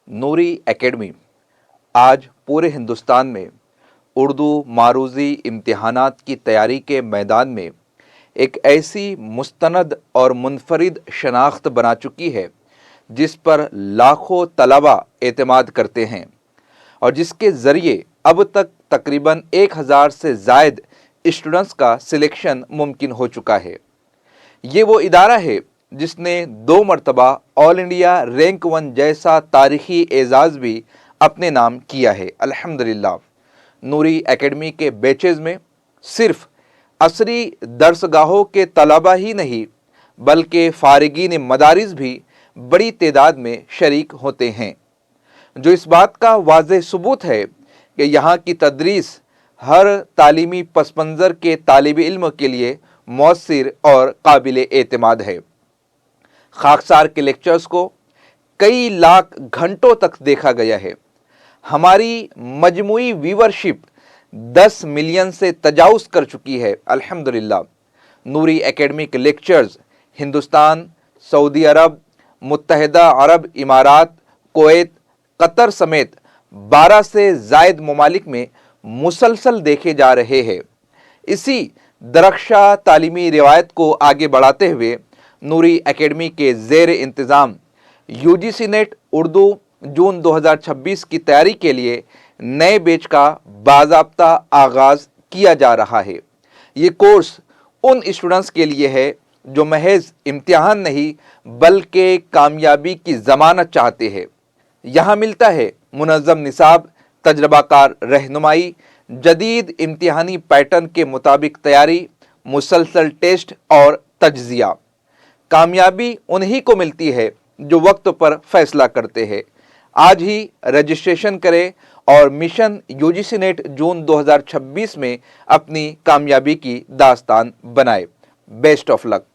नूरी academy आज पूरे हिंदुस्तान में उर्दू मारूज़ी इम्तिहानात की तैयारी के मैदान में एक ऐसी मुस्तनद और मुनफरिद शनाख्त बना चुकी है जिस पर लाखों तलबा एतमाद करते हैं और जिसके ज़रिए अब तक तकरीबन 1000 से ज़ायद स्टूडेंट्स का सिलेक्शन मुमकिन हो चुका है। ये वो इदारा है जिसने 2 मरतबा ऑल इंडिया रैंक 1 जैसा तारीखी एजाज़ भी अपने नाम किया है। अल्हम्दुलिल्लाह, नूरी एकेडमी के बैचेज़ में सिर्फ असरी दर्सगाहों के तलबा ही नहीं बल्कि फ़ारिगीन मदारिस भी बड़ी तादाद में शरीक होते हैं, जो इस बात का वाज़ेह सबूत है कि यहाँ की तदरीस हर तालीमी पस मंज़र के तालिब इल्म के लिए मौसर और काबिल एतमाद है। खाकसार के लेक्चर्स को कई लाख घंटों तक देखा गया है। हमारी मजमुई व्यूवरशिप 10 मिलियन से तजावुज़ कर चुकी है। अल्हम्दुलिल्लाह, नूरी एकेडमी के लेक्चर्स हिंदुस्तान, सऊदी अरब, मुत्तहिदा अरब इमारात, कुवैत, कतर समेत 12 से ज़ायद ममालिक में मुसलसल देखे जा रहे हैं। इसी दरख्शा तालीमी रिवायत को आगे बढ़ाते हुए नूरी एकेडमी के ज़ेर इंतज़ाम यूजीसी नेट उर्दू जून 2026 की तैयारी के लिए नए बैच का बाज़ाब्ता आगाज़ किया जा रहा है। ये कोर्स उन स्टूडेंट्स के लिए है जो महज इम्तिहान नहीं बल्कि कामयाबी की ज़मानत चाहते हैं। यहाँ मिलता है मुनज़्ज़म निसाब, तजर्बाकार रहनुमाई, जदीद इम्तिहानी पैटर्न के मुताबिक तैयारी, मुसलसल टेस्ट और तज्ज़िया। कामयाबी उन्हीं को मिलती है जो वक्त पर फैसला करते हैं। आज ही रजिस्ट्रेशन करें और मिशन यूजीसी नेट जून 2026 में अपनी कामयाबी की दास्तान बनाए। Best of luck.